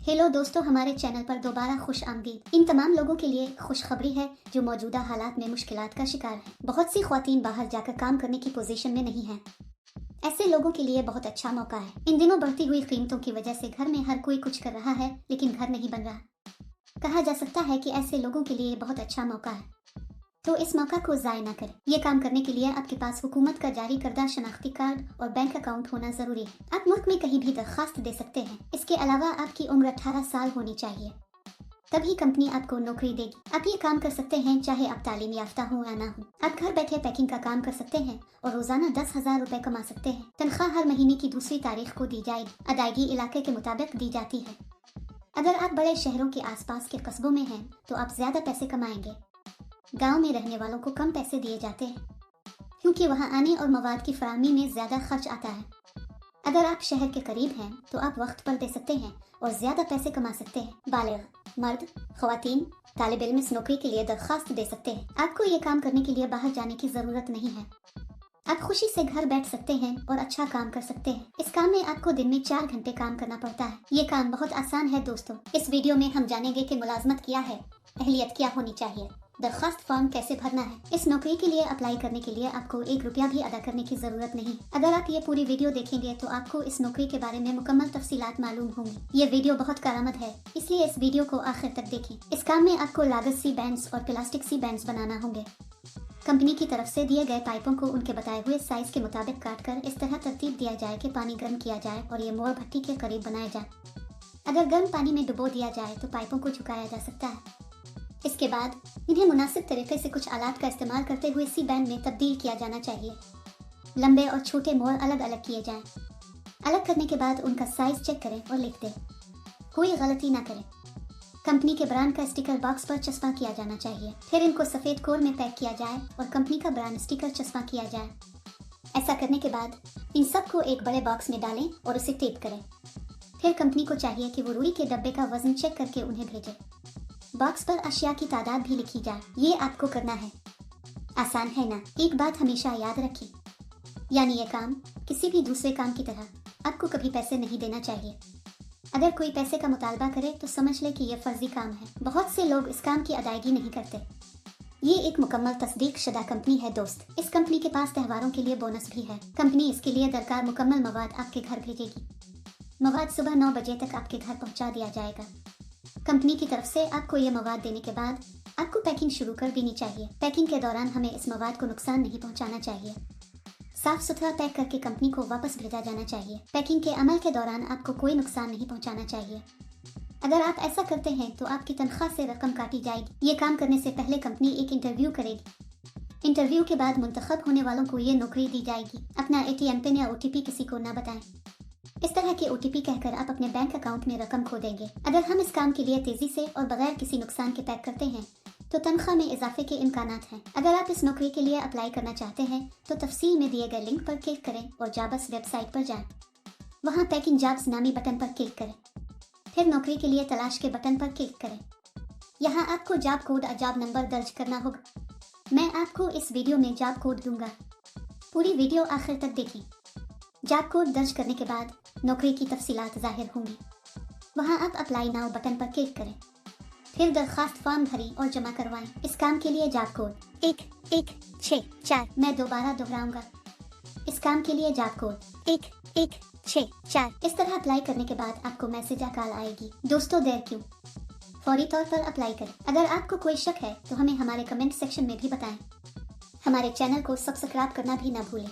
Hello दोस्तों, हमारे channel पर दोबारा खुश आमदीद। इन तमाम लोगों के लिए खुशखबरी है जो मौजूदा हालात में मुश्किलात का शिकार हैं। बहुत सी ख्वातीन बाहर जाकर काम करने की पोजीशन में नहीं हैं। ऐसे लोगों के लिए बहुत अच्छा मौका है। इन दिनों बढ़ती हुई कीमतों की वजह से घर में हर कोई कुछ कर रहा है, लेकिन घर नहीं बन रहा। कहा जा सकता है कि ऐसे लोगों के लिए बहुत अच्छा मौका है, तो इस मौका को ज़ाय ना करें। ये काम करने के लिए आपके पास हुकूमत का जारी करदा शनाख्ती कार्ड और बैंक अकाउंट होना जरूरी है। आप मुल्क में कहीं भी दरखास्त दे सकते हैं। इसके अलावा आपकी उम्र 18 साल होनी चाहिए, तभी कंपनी आपको नौकरी देगी। आप ये काम कर सकते हैं चाहे आप तालीम याफ्ता हो या ना हो। आप घर बैठे पैकिंग का काम कर सकते हैं और रोजाना 10,000 रुपए कमा सकते हैं। तनख्वाह हर महीने की दूसरी तारीख को दी जाएगी। अदायगी इलाके के मुताबिक दी जाती है। अगर आप बड़े शहरों के आसपास के कस्बों में हैं तो आप ज्यादा पैसे कमाएंगे। गांव में रहने वालों को कम पैसे दिए जाते हैं, क्योंकि वहां आने और मवाद की फराहमी में ज्यादा खर्च आता है। अगर आप शहर के करीब हैं तो आप वक्त पर दे सकते हैं और ज्यादा पैसे कमा सकते हैं। बालिग, मर्द, ख्वातीन, तालिब इल्म इस नौकरी के लिए दरखास्त दे सकते हैं। आपको ये काम करने के लिए बाहर जाने की जरूरत नहीं है। आप खुशी से घर बैठ सकते हैं और अच्छा काम कर सकते हैं। इस काम में आपको दिन में 4 घंटे काम करना पड़ता है। ये काम बहुत आसान है दोस्तों। इस वीडियो में हम जानेंगे कि मुलाजमत क्या है, अहलियत क्या होनी चाहिए, दरखास्त फॉर्म कैसे भरना है। इस नौकरी के लिए अप्लाई करने के लिए आपको 1 रुपया भी अदा करने की जरूरत नहीं। अगर आप ये पूरी वीडियो देखेंगे तो आपको इस नौकरी के बारे में मुकम्मल तफसीलात मालूम होंगी। ये वीडियो बहुत कारआमद है, इसलिए इस वीडियो को आखिर तक देखें। इस काम में आपको लागत सी बैंड्स और प्लास्टिक सी बैंड्स बनाना होंगे। कंपनी की तरफ से दिए गए पाइपों को उनके बताए हुए साइज के मुताबिक काटकर इस तरह तरतीब दिया जाए कि पानी गर्म किया जाए और ये मोड़ भट्टी के करीब बनाया जाए। अगर गर्म पानी में डुबो दिया जाए तो पाइपों को झुकाया जा सकता है। इसके बाद इन्हें मुनासिब तरीके से कुछ आलात का इस्तेमाल करते हुए सी बैंड में तब्दील किया जाना चाहिए। लंबे और छोटे मोड़ अलग अलग किए जाएं। अलग करने के बाद उनका साइज चेक करें और लिख दें। कोई गलती ना करें। कंपनी के ब्रांड का स्टिकर बॉक्स पर चस्पा किया जाना चाहिए। फिर इनको सफ़ेद कोर में पैक किया जाए और कंपनी का ब्रांड स्टिकर चस्पा किया जाए। ऐसा करने के बाद इन सबको एक बड़े बॉक्स में डालें और उसे टेप करें। फिर कंपनी को चाहिए कि वो रूई के डब्बे का वजन चेक करके उन्हें भेजे। बॉक्स पर अशिया की तादाद भी लिखी जाए। ये आपको करना है। आसान है ना? एक बात हमेशा याद रखें, यानी ये काम किसी भी दूसरे काम की तरह आपको कभी पैसे नहीं देना चाहिए। अगर कोई पैसे का मुतालबा करे तो समझ ले कि यह फर्जी काम है। बहुत से लोग इस काम की अदायगी नहीं करते। ये एक मुकम्मल तस्दीक शुदा कंपनी है दोस्त। इस कंपनी के पास त्योहारों के लिए बोनस भी है। कंपनी इसके लिए दरकार मुकम्मल मवाद आपके घर भेजेगी। मवाद सुबह 9 बजे तक आपके घर पहुंचा दिया जाएगा। कंपनी की तरफ से आपको ये मवाद देने के बाद आपको पैकिंग शुरू कर देनी चाहिए। पैकिंग के दौरान हमें इस मवाद को नुकसान नहीं पहुंचाना चाहिए। साफ सुथरा पैक करके कंपनी को वापस भेजा जाना चाहिए। पैकिंग के अमल के दौरान आपको कोई नुकसान नहीं पहुंचाना चाहिए। अगर आप ऐसा करते हैं तो आपकी तनख्वाह से रकम काटी जाएगी। ये काम करने से पहले कंपनी एक इंटरव्यू करेगी। इंटरव्यू के बाद मुंतखब होने वालों को ये नौकरी दी जाएगी। अपना ATM पिन या OTP किसी को ना बताएं। इस तरह के OTP कहकर आप अपने बैंक अकाउंट में रकम खो देंगे। अगर हम इस काम के लिए तेजी से और बगैर किसी नुकसान के पैक करते हैं तो तनख्वाह में इजाफे के इम्कानात हैं। अगर आप इस नौकरी के लिए अप्लाई करना चाहते हैं तो तफसील में दिए गए लिंक पर क्लिक करें और जाबस वेबसाइट पर जाएं। वहां पैकिंग जॉब्स नामी बटन पर क्लिक करें। फिर नौकरी के लिए तलाश के बटन पर क्लिक करें। यहाँ आपको जॉब कोड और जॉब नंबर दर्ज करना होगा। मैं आपको इस वीडियो में जॉब कोड दूंगा। पूरी वीडियो आखिर तक देखें। जॉब कोड दर्ज करने के बाद नौकरी की तफसीलात जाहिर होंगी। वहां आप अप्लाई नाउ बटन पर क्लिक करें। फिर दरखास्त फॉर्म भरें और जमा करवाएं। इस काम के लिए जॉब कोड 1164। मैं दोबारा दोहराऊंगा। इस काम के लिए जॉब कोड 1164। इस तरह अप्लाई करने के बाद आपको मैसेज या कॉल आएगी। दोस्तों, देर क्यों? फौरी तौर पर अप्लाई करें। अगर आपको कोई शक है तो हमें हमारे कमेंट सेक्शन में भी बताएं। हमारे चैनल को सब्सक्राइब करना भी ना भूलें।